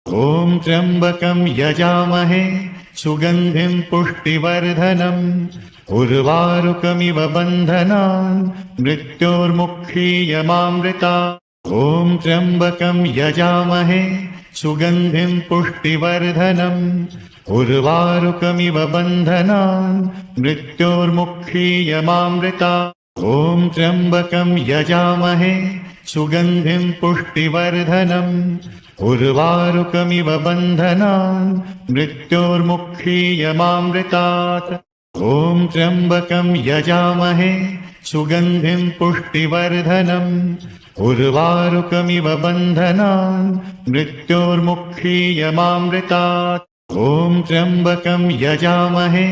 ॐ त्र्यम्बकं यजामहे सुगन्धिं पुष्टिवर्धनम् उर्वारुकमिव बन्धनान् मृत्योर्मुक्षीयमामृतात्। ॐ त्र्यम्बकं यजामहे सुगन्धिं पुष्टिवर्धनम् उर्वारुकमिव बन्धनान् मृत्योर्मुक्षीयमामृतात्। ॐ त्र्यम्बकं यजामहे सुगन्धिं पुष्टिवर्धनम् उर्वारुकमिव बन्धनान् मृत्योर्मुक्षीयमामृतात्। ॐ त्र्यम्बकं यजामहे सुगन्धिं पुष्टिवर्धनम् उर्वारुकमिव बन्धनान् मृत्योर्मुक्षीयमामृतात्। ॐ त्र्यम्बकं यजामहे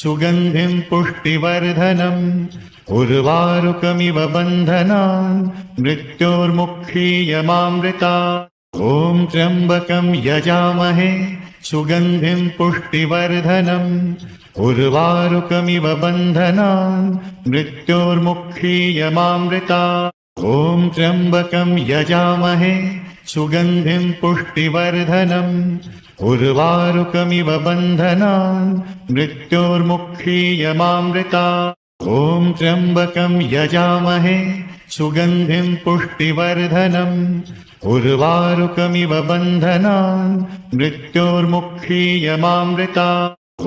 सुगन्धिं पुष्टिवर्धनम् उर्वारुकमिव बन्धनान् मृत्योर्मुक्षीयमामृतात्। ॐ त्र्यम्बकं यजामहे सुगन्धिं पुष्टिवर्धनम् उर्वारुकमिव बन्धनान् मृत्योर्मुक्षीयमामृतात्। ॐ त्र्यम्बकं यजामहे सुगन्धिं पुष्टिवर्धनम् उर्वारुकमिव बन्धनान् मृत्योर्मुक्षीयमामृतात्। ॐ त्र्यम्बकं यजामहे सुगन्धिं पुष्टिवर्धनम् उर्वारुकमिव बन्धनान् मृत्योर्मुक्षीयमामृतात्। ॐ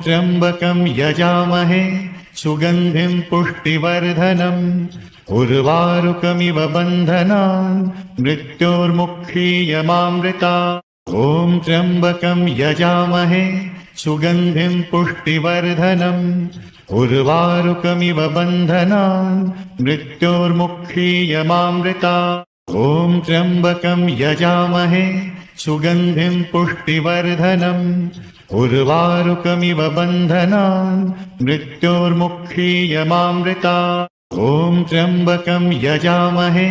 त्र्यम्बकं यजामहे सुगन्धिं पुष्टिवर्धनम् उर्वारुकमिव बन्धनान् मृत्योर्मुक्षीयमामृतात्। ॐ त्र्यम्बकं यजामहे सुगन्धिं पुष्टिवर्धनम् उर्वारुकमिव बन्धनान् मृत्योर्मुक्षीयमामृतात्। ॐ त्र्यम्बकं यजामहे सुगन्धिं पुष्टिवर्धनम् उर्वारुकमिव बन्धनान् मृत्योर्मुक्षीयमामृतात्। ॐ त्र्यम्बकं यजामहे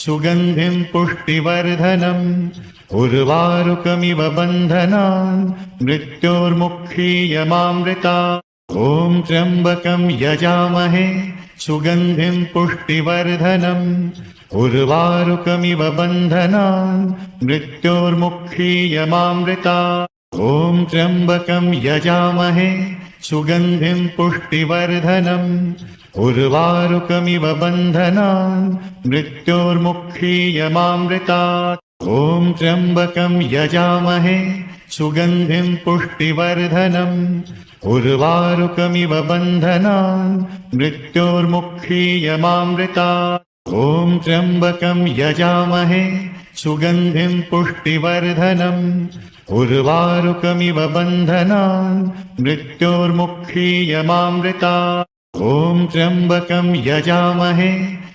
सुगन्धिं पुष्टिवर्धनम् उर्वारुकमिव बन्धनान् मृत्योर्मुक्षीयमामृतात्। ॐ त्र्यम्बकं यजामहे सुगन्धिं पुष्टिवर्धनम् उर्वारुकमिव बन्धनान् मृत्योर्मुक्षीयमामृतात्। ॐ त्र्यम्बकं यजामहे सुगन्धिं पुष्टिवर्धनम् उर्वारुकमिव बन्धनान् मृत्योर्मुक्षीयमामृतात्। ॐ त्र्यम्बकं यजामहे सुगन्धिं पुष्टिवर्धनम् उर्वारुकमिव बन्धनान् मृत्योर्मुक्षीयमामृतात्। ॐ त्र्यम्बकं यजामहे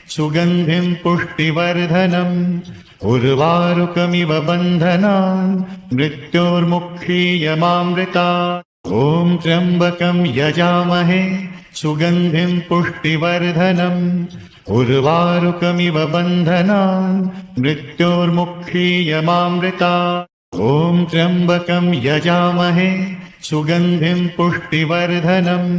सुगन्धिं पुष्टिवर्धनम् उर्वारुकमिव बन्धनान् मृत्योर्मुक्षीयमामृतात्। ॐ त्र्यम्बकं यजामहे सुगन्धिं पुष्टिवर्धनम् उर्वारुकमिव बन्धनान् मृत्योर्मुक्षीयमामृतात्। ॐ त्र्यम्बकं यजामहे सुगन्धिं पुष्टिवर्धनम्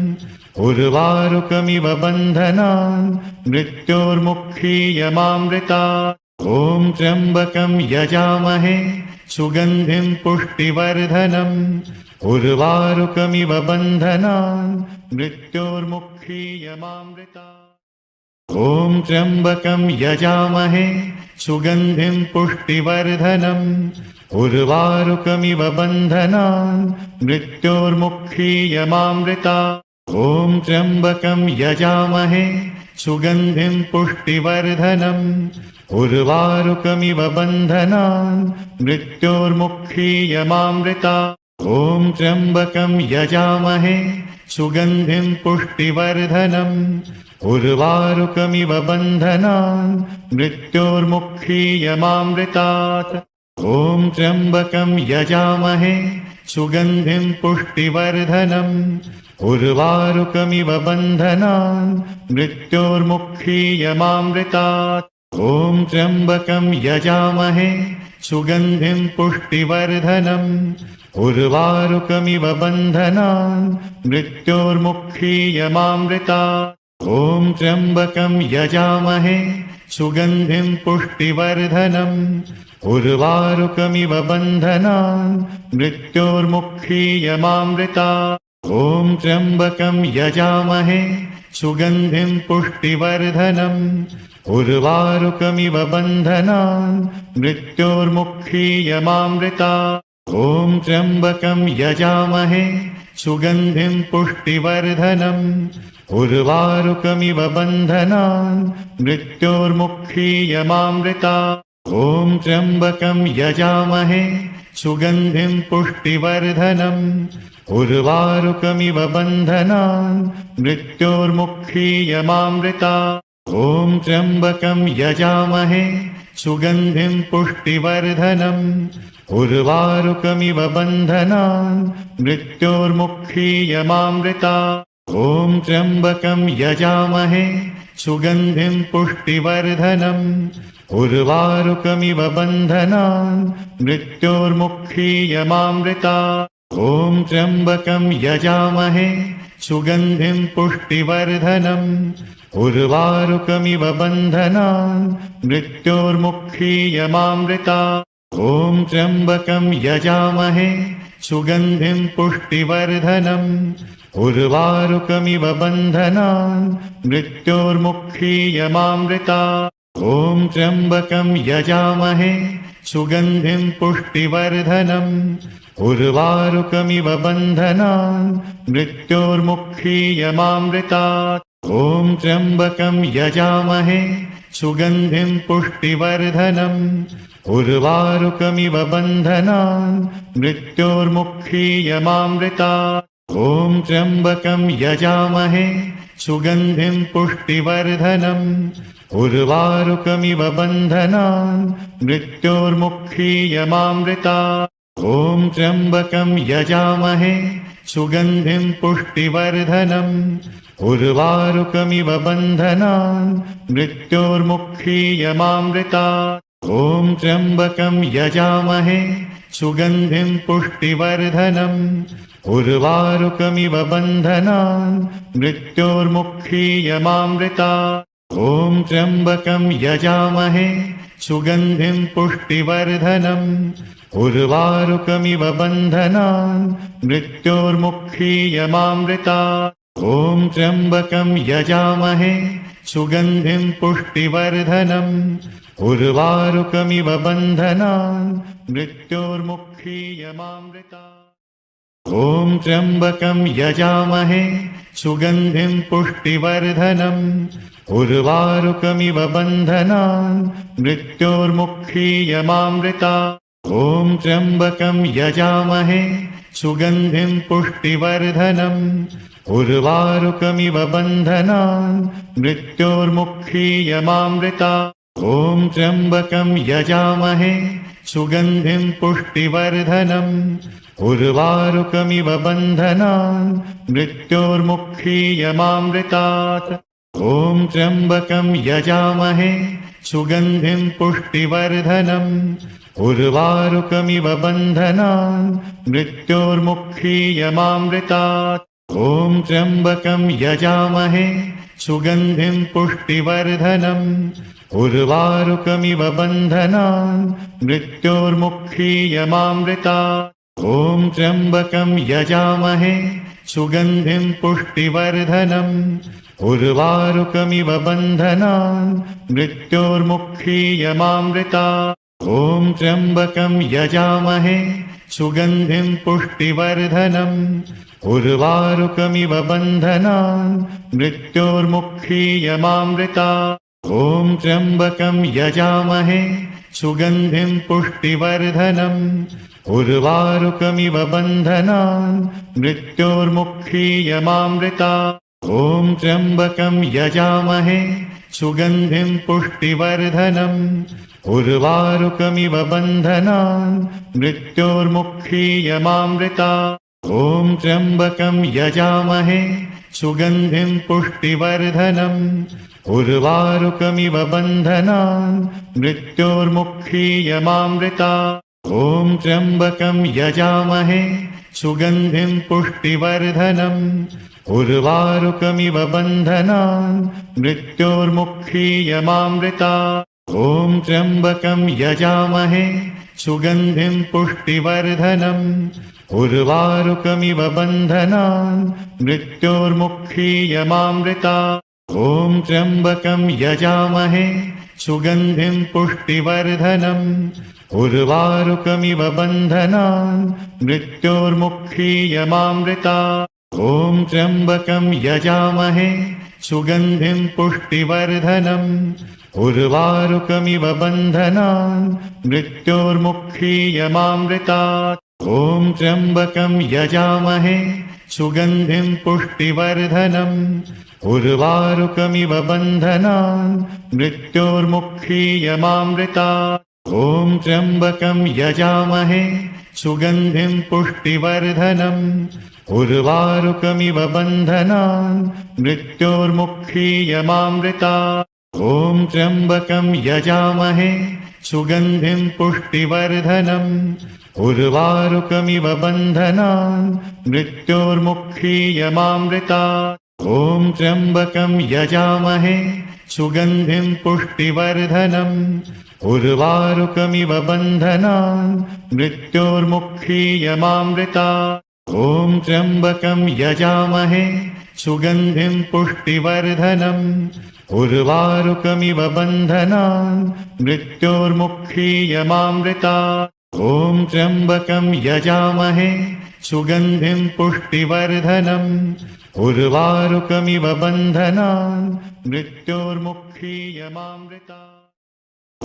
उर्वारुकमिव बन्धनान् मृत्योर्मुक्षीयमामृतात्। ॐ त्र्यम्बकं यजामहे सुगन्धिं पुष्टिवर्धनम् उर्वारुकमिव बन्धनान् मृत्योर्मुक्षीयमामृतात्। ॐ त्र्यम्बकं यजामहे सुगन्धिं पुष्टिवर्धनम् उर्वारुकमिव बन्धनान् मृत्योर्मुक्षीयमामृतात्। ॐ त्र्यम्बकं यजामहे सुगन्धिं पुष्टिवर्धनम् उर्वारुकमिव बन्धनान् मृत्योर्मुक्षीयमामृतात्। ॐ त्र्यम्बकं यजामहे सुगन्धिं पुष्टिवर्धनम् उर्वारुकमिव बन्धनान् मृत्योर्मुक्षीयमामृतात्। ॐ त्र्यम्बकं यजामहे सुगन्धिं पुष्टिवर्धनम् उर्वारुकमिव बन्धनान् मृत्योर्मुक्षीयमामृतात्। ॐ त्र्यम्बकं यजामहे सुगन्धिं पुष्टिवर्धनम् उर्वारुकमिव बन्धनान् मृत्योर्मुक्षीयमामृतात्। ॐ त्र्यम्बकं यजामहे सुगन्धिं पुष्टिवर्धनम् उर्वारुकमिव बन्धनान् मृत्योर्मुक्षीयमामृतात्। ॐ त्र्यम्बकं यजामहे सुगन्धिं पुष्टिवर्धनम् उर्वारुकमिव बन्धनान् मृत्योर्मुक्षीयमामृतात् ॐ त्र्यम्बकं यजामहे सुगन्धिं पुष्टिवर्धनम् उर्वारुकमिव बन्धनान् मृत्योर्मुक्षीयमामृतात् ॐ त्र्यम्बकं यजामहे सुगन्धिं पुष्टिवर्धनम् उर्वारुकमिव बन्धनान् मृत्योर्मुक्षीयमामृतात् ॐ त्र्यम्बकं यजामहे सुगन्धिं पुष्टिवर्धनम् उर्वारुकमिव बन्धनान् मृत्योर्मुक्षीयमामृतात् ॐ त्र्यम्बकं यजामहे सुगन्धिं पुष्टिवर्धनम् उर्वारुकमिव बन्धनान् मृत्योर्मुक्षीयमामृतात् ॐ त्र्यम्बकं यजामहे सुगन्धिं पुष्टिवर्धनम् उर्वारुकमिव बन्धनान् मृत्योर्मुक्षीयमामृतात् ॐ त्र्यम्बकं यजामहे सुगन्धिं पुष्टिवर्धनम् उर्वारुकमिव बन्धनान् मृत्योर्मुक्षीयमामृतात् ॐ त्र्यम्बकं यजामहे सुगन्धिं पुष्टिवर्धनम् उर्वारुकमिव बन्धनान् मृत्योर्मुक्षीयमामृतात् ॐ त्र्यम्बकं यजामहे सुगन्धिं पुष्टिवर्धनम् उर्वारुकमिव बन्धनान् मृत्योर्मुक्षीयमामृतात् ॐ त्र्यम्बकं यजामहे सुगन्धिं पुष्टिवर्धनम् उर्वारुकमिव बन्धनान् मृत्योर्मुक्षीयमामृतात् ॐ त्र्यम्बकं यजामहे सुगन्धिं पुष्टिवर्धनम् उर्वारुकमिव बन्धनान् मृत्योर्मुक्षीयमामृतात् ॐ त्र्यम्बकं यजामहे सुगन्धिं पुष्टिवर्धनम् उर्वारुकमिव बन्धनान् मृत्योर्मुक्षीयमामृतात् ॐ त्र्यम्बकं यजामहे सुगन्धिं पुष्टिवर्धनम् उर्वारुकमिव बन्धनान् मृत्योर्मुक्षीयमामृतात् ॐ त्र्यम्बकं यजामहे सुगन्धिं पुष्टिवर्धनम् उर्वारुकमिव बन्धनान् मृत्योर्मुक्षीयमामृतात् ॐ त्र्यम्बकं यजामहे सुगन्धिं पुष्टिवर्धनम् उर्वारुकमिव बन्धनान् मृत्योर्मुक्षीयमामृतात् ॐ त्र्यम्बकं यजामहे सुगन्धिं पुष्टिवर्धनम् उर्वारुकमिव बन्धनान् मृत्योर्मुक्षीयमामृतात् ॐ त्र्यम्बकं यजामहे सुगन्धिं पुष्टिवर्धनम् उर्वारुकमिव बन्धनान् मृत्योर्मुक्षीयमामृतात् ॐ त्र्यम्बकं यजामहे सुगन्धिं पुष्टिवर्धनम् उर्वारुकमिव बन्धनान् मृत्योर्मुक्षीयमामृतात् ॐ त्र्यम्बकं यजामहे सुगन्धिं पुष्टिवर्धनम् उर्वारुकमिव बन्धनान् मृत्योर्मुक्षीयमामृतात् ॐ त्र्यम्बकं यजामहे सुगन्धिं पुष्टिवर्धनम् उर्वारुकमिव बन्धनान् मृत्योर्मुक्षीयमामृतात् ॐ त्र्यम्बकं यजामहे सुगन्धिं पुष्टिवर्धनम् उर्वारुकमिव बन्धनान् मृत्योर्मुक्षीयमामृतात् ॐ त्र्यम्बकं यजामहे सुगन्धिं पुष्टिवर्धनम् उर्वारुकमिव बन्धनान् मृत्योर्मुक्षीयमामृतात् ॐ त्र्यम्बकं यजामहे सुगन्धिं पुष्टिवर्धनम् उर्वारुकमिव बन्धनान् मृत्योर्मुक्षीयमामृतात् ॐ त्र्यम्बकं यजामहे सुगन्धिं पुष्टिवर्धनम् उर्वारुकमिव बन्धनान् मृत्योर्मुक्षीयमामृतात् ॐ त्र्यम्बकं यजामहे सुगन्धिं पुष्टिवर्धनम् उर्वारुकमिव बन्धनान् मृत्योर्मुक्षीयमामृतात् ॐ त्र्यम्बकं यजामहे सुगन्धिं पुष्टिवर्धनम् उर्वारुकमिव बन्धनान् मृत्योर्मुक्षीयमामृतात् ॐ त्र्यम्बकं यजामहे सुगन्धिं पुष्टिवर्धनम् उर्वारुकमिव बन्धनान् मृत्योर्मुक्षीयमामृतात् ॐ त्र्यम्बकं यजामहे सुगन्धिं पुष्टिवर्धनम् उर्वारुकमिव बन्धनान् मृत्योर्मुक्षीयमामृतात् ॐ त्र्यम्बकं यजामहे सुगन्धिं पुष्टिवर्धनम् उर्वारुकमिव बन्धनान् मृत्योर्मुक्षीयमामृतात् ॐ त्र्यम्बकं यजामहे सुगन्धिं पुष्टिवर्धनम् उर्वारुकमिव बन्धनान् मृत्योर्मुक्षीयमामृतात् ॐ त्र्यम्बकं यजामहे सुगन्धिं पुष्टिवर्धनम् उर्वारुकमिव बन्धनान् मृत्योर्मुक्षीयमामृतात् ॐ त्र्यम्बकं यजामहे सुगन्धिं पुष्टिवर्धनम् उर्वारुकमिव बन्धनान् मृत्योर्मुक्षीयमामृतात् ॐ त्र्यम्बकं यजामहे सुगन्धिं पुष्टिवर्धनम् उर्वारुकमिव बन्धनान् मृत्योर्मुक्षीयमामृतात् ॐ त्र्यम्बकं यजामहे सुगन्धिं पुष्टिवर्धनम् उर्वारुकमिव बन्धनान् मृत्योर्मुक्षीयमामृतात् ॐ त्र्यम्बकं यजामहे सुगन्धिं पुष्टिवर्धनम् उर्वारुकमिव बन्धनान् मृत्योर्मुक्षीयमामृतात्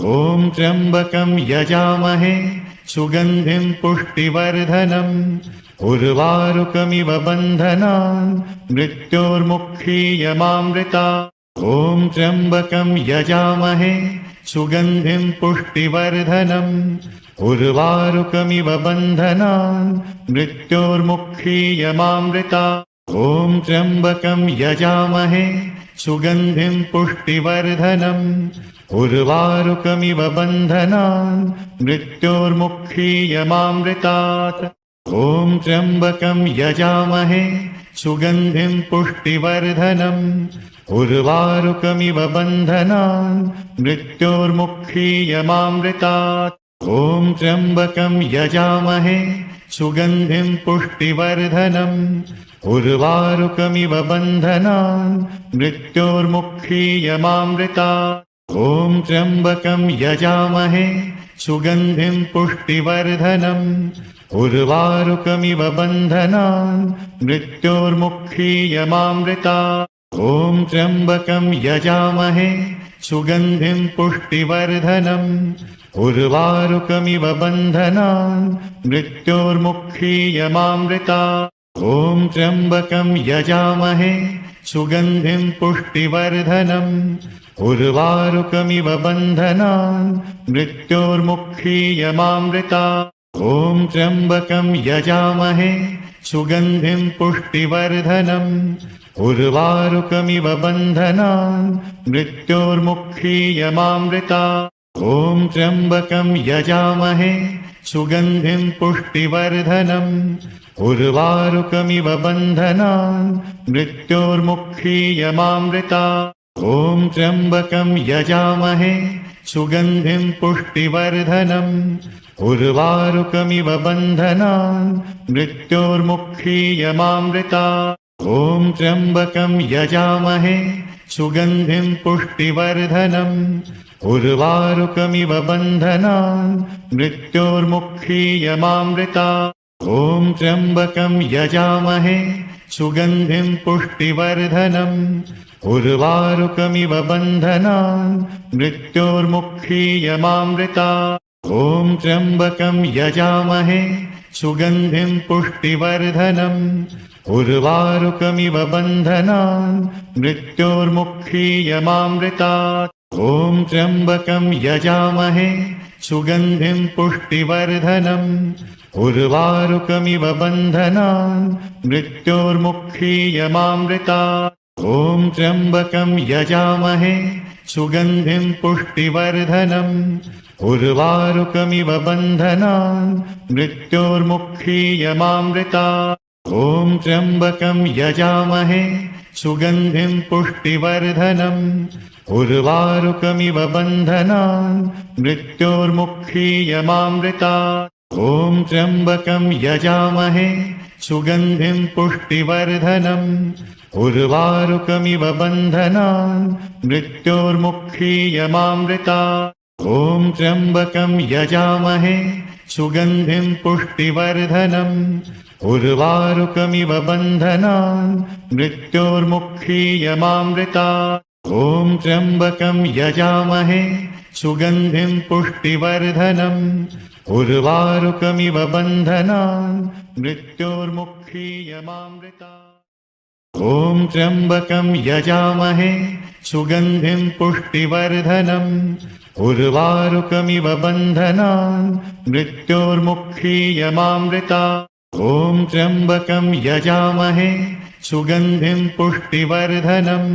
ॐ त्र्यम्बकं यजामहे सुगन्धिं पुष्टिवर्धनम् उर्वारुकमिव बन्धनान् मृत्योर्मुक्षीयमामृतात् ॐ त्र्यम्बकं यजामहे सुगन्धिं पुष्टिवर्धनम् उर्वारुकमिव बन्धनान् मृत्योर्मुक्षीयमामृतात् ॐ त्र्यम्बकं यजामहे सुगन्धिं पुष्टिवर्धनम् उर्वारुकमिव बन्धनान् मृत्योर्मुक्षीयमामृतात् ॐ त्र्यम्बकं यजामहे सुगन्धिं पुष्टिवर्धनम् उर्वारुकमिव बन्धनान् मृत्योर्मुक्षीयमामृतात् ॐ त्र्यम्बकं यजामहे सुगन्धिं पुष्टिवर्धनम् उर्वारुकमिव बन्धनान् मृत्योर्मुक्षीयमामृतात् ॐ त्र्यम्बकं यजामहे सुगन्धिं पुष्टिवर्धनम् उर्वारुकमिव बन्धनान् मृत्योर्मुक्षीयमामृतात् ॐ त्र्यम्बकं यजामहे सुगन्धिं पुष्टिवर्धनम् उर्वारुकमिव बन्धनान् मृत्योर्मुक्षीयमामृतात् ॐ त्र्यम्बकं यजामहे सुगन्धिं पुष्टिवर्धनम् उर्वारुकमिव बन्धनान् मृत्योर्मुक्षीयमामृतात् ॐ त्र्यम्बकं यजामहे सुगन्धिं पुष्टिवर्धनम् उर्वारुकमिव बन्धनान् मृत्योर्मुक्षीयमामृतात् ॐ त्र्यम्बकं यजामहे सुगन्धिं पुष्टिवर्धनम् उर्वारुकमिव बन्धनान् मृत्योर्मुक्षीयमामृतात् ॐ त्र्यम्बकं यजामहे सुगन्धिं पुष्टिवर्धनम् उर्वारुकमिव बन्धनान् मृत्योर्मुक्षीयमामृतात् ॐ त्र्यम्बकं यजामहे सुगन्धिं पुष्टिवर्धनम् उर्वारुकमिव बन्धनान् मृत्योर्मुक्षीयमामृतात् ॐ त्र्यम्बकं यजामहे सुगन्धिं पुष्टिवर्धनम् उर्वारुकमिव बन्धनान् मृत्योर्मुक्षीयमामृतात् ॐ त्र्यम्बकं यजामहे सुगन्धिं पुष्टिवर्धनम् उर्वारुकमिव बन्धनान् मृत्योर्मुक्षीयमामृतात् ॐ त्र्यम्बकं यजामहे सुगन्धिं पुष्टिवर्धनम् उर्वारुकमिव बन्धनान् मृत्योर्मुक्षीयमामृतात् ॐ त्र्यम्बकं यजामहे सुगन्धिं पुष्टिवर्धनम् उर्वारुकमिव बन्धनान् मृत्योर्मुक्षीयमामृतात् ॐ त्र्यम्बकं यजामहे सुगन्धिं पुष्टिवर्धनम् उर्वारुकमिव बन्धनान् मृत्योर्मुक्षीयमामृतात् ॐ त्र्यम्बकं यजामहे सुगन्धिं पुष्टिवर्धनम् उर्वारुकमिव बन्धनान् मृत्योर्मुक्षीयमामृतात् ॐ त्र्यम्बकं यजामहे सुगन्धिं पुष्टिवर्धनम् उर्वारुकमिव बन्धनान् मृत्योर्मुक्षीयमामृतात् ॐ त्र्यम्बकं यजामहे सुगन्धिं पुष्टिवर्धनम् उर्वारुकमिव बन्धनान् मृत्योर्मुक्षीयमामृतात् ॐ त्र्यम्बकं यजामहे सुगन्धिं पुष्टिवर्धनम् उर्वारुकमिव बन्धनान् मृत्योर्मुक्षीयमामृतात् ॐ त्र्यम्बकं यजामहे सुगन्धिं पुष्टिवर्धनम्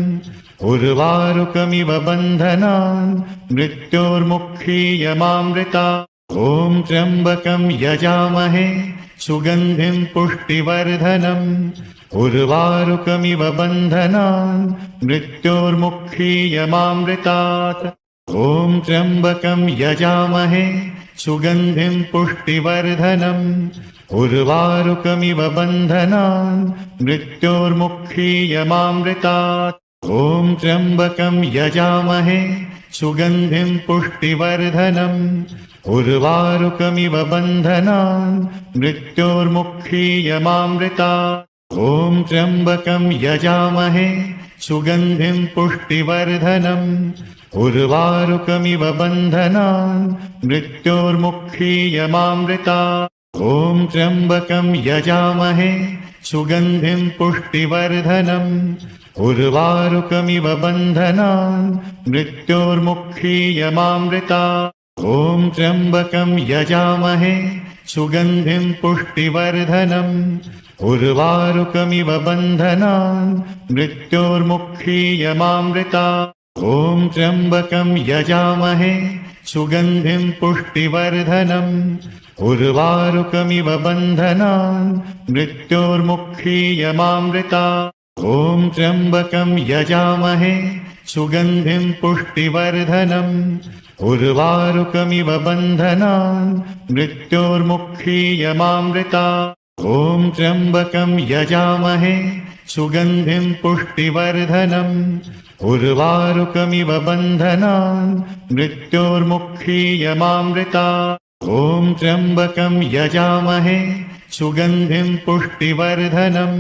उर्वारुकमिव बन्धनान् मृत्योर्मुक्षीयमामृतात् ॐ त्र्यम्बकं यजामहे सुगन्धिं पुष्टिवर्धनम् उर्वारुकमिव बन्धनान् मृत्योर्मुक्षीयमामृतात् ॐ त्र्यम्बकं यजामहे सुगन्धिं पुष्टिवर्धनम् उर्वारुकमिव बन्धनान् मृत्योर्मुक्षीयमामृतात् ॐ त्र्यम्बकं यजामहे सुगन्धिं पुष्टिवर्धनम् उर्वारुकमिव बन्धनान् मृत्योर्मुक्षीयमामृतात् ॐ त्र्यम्बकं यजामहे सुगन्धिं पुष्टिवर्धनम् उर्वारुकमिव बन्धनान् मृत्योर्मुक्षीयमामृतात् ॐ त्र्यम्बकं यजामहे सुगन्धिं पुष्टिवर्धनम् उर्वारुकमिव बन्धनान् मृत्योर्मुक्षीयमामृतात् ॐ त्र्यम्बकं यजामहे सुगन्धिं पुष्टिवर्धनम् उर्वारुकमिव बन्धनान् मृत्योर्मुक्षीयमामृतात् ॐ त्र्यम्बकं यजामहे सुगन्धिं पुष्टिवर्धनम् उर्वारुकमिव बन्धनान् मृत्योर्मुक्षीयमामृतात् ॐ त्र्यम्बकं यजामहे सुगन्धिं पुष्टिवर्धनम् उर्वारुकमिव बन्धनान् मृत्योर्मुक्षीयमामृतात् ॐ त्र्यम्बकं यजामहे सुगन्धिं पुष्टिवर्धनम् उर्वारुकमिव बन्धनान् मृत्योर्मुक्षीयमामृतात् ॐ त्र्यम्बकं यजामहे सुगन्धिं पुष्टिवर्धनम्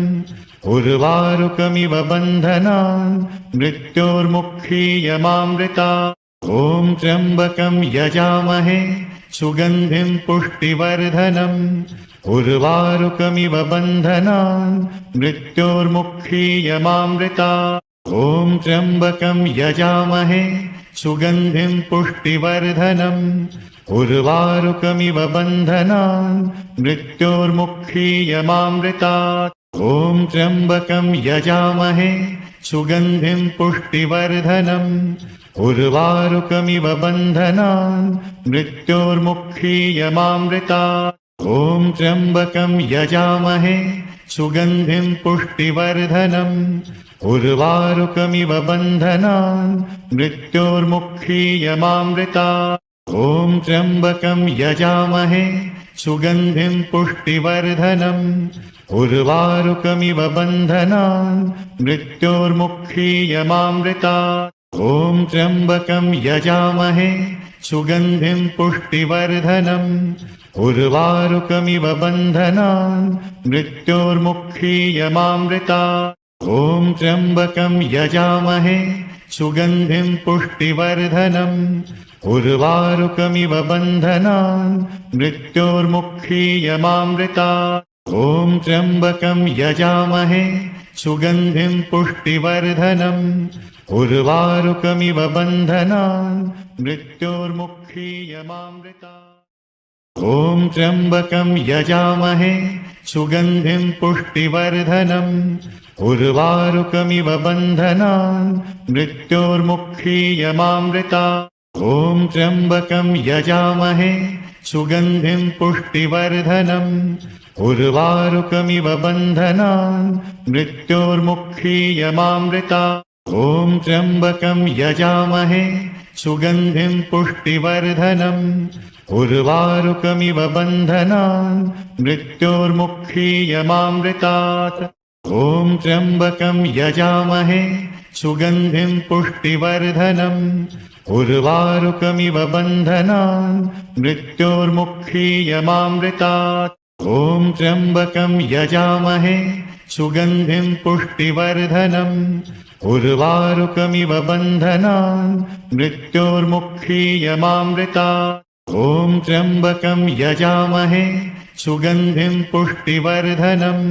उर्वारुकमिव बन्धनान् मृत्योर्मुक्षीयमामृतात् ॐ त्र्यम्बकं यजामहे सुगन्धिं पुष्टिवर्धनम् उर्वारुकमिव बन्धनान् मृत्योर्मुक्षीयमामृतात् ॐ त्र्यम्बकं यजामहे सुगन्धिं पुष्टिवर्धनम् उर्वारुकमिव बन्धनान् मृत्योर्मुक्षीयमामृतात् ॐ त्र्यम्बकं यजामहे सुगन्धिं पुष्टिवर्धनम् उर्वारुकमिव बन्धनान् मृत्योर्मुक्षीयमामृतात् ॐ त्र्यम्बकं यजामहे सुगन्धिं पुष्टिवर्धनम् उर्वारुकमिव बन्धनान् मृत्योर्मुक्षीयमामृतात् ॐ त्र्यम्बकं यजामहे सुगन्धिं पुष्टिवर्धनम् उर्वारुकमिव बन्धनान् मृत्योर्मुक्षीयमामृतात् ॐ त्र्यम्बकं यजामहे सुगन्धिं पुष्टिवर्धनम् उर्वारुकमिव बन्धनान् मृत्योर्मुक्षीयमामृतात् ॐ त्र्यम्बकं यजामहे सुगन्धिं पुष्टिवर्धनम् उर्वारुकमिव बन्धनान् मृत्योर्मुक्षीयमामृतात् ॐ त्र्यम्बकं यजामहे सुगन्धिं पुष्टिवर्धनम् उर्वारुकमिव बन्धनान् मृत्योर्मुक्षीयमामृतात् ॐ त्र्यम्बकं यजामहे सुगन्धिं पुष्टिवर्धनम् उर्वारुकमिव बन्धनान् मृत्योर्मुक्षीयमामृतात् ॐ त्र्यम्बकं यजामहे सुगन्धिं पुष्टिवर्धनम् उर्वारुकमिव बन्धनान् मृत्योर्मुक्षीयमामृतात् ॐ त्र्यम्बकं यजामहे सुगन्धिं पुष्टिवर्धनम् उर्वारुकमिव बन्धनान् मृत्योर्मुक्षीयमामृतात् ॐ त्र्यम्बकं यजामहे सुगन्धिं पुष्टिवर्धनम् उर्वारुकमिव बन्धनान् मृत्योर्मुक्षीयमामृतात् ॐ त्र्यम्बकं यजामहे सुगन्धिं पुष्टिवर्धनम् उर्वारुकमिव बन्धनान् मृत्योर्मुक्षीयमामृतात् ॐ त्र्यम्बकं यजामहे सुगन्धिं पुष्टिवर्धनम्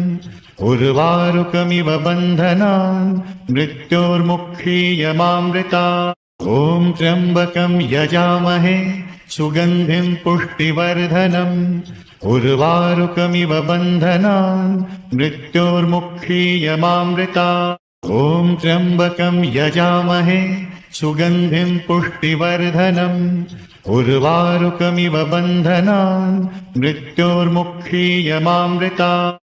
उर्वारुकमिव बन्धनान् मृत्योर्मुक्षीयमामृतात् ॐ त्र्यम्बकं यजामहे सुगन्धिं पुष्टिवर्धनम् उर्वारुकमिव बन्धनान् मृत्योर्मुक्षीयमामृतात् ॐ त्र्यम्बकं यजामहे सुगन्धिं पुष्टिवर्धनम् उर्वारुकमिव बन्धनान् मृत्योर्मुक्षीयमामृतात्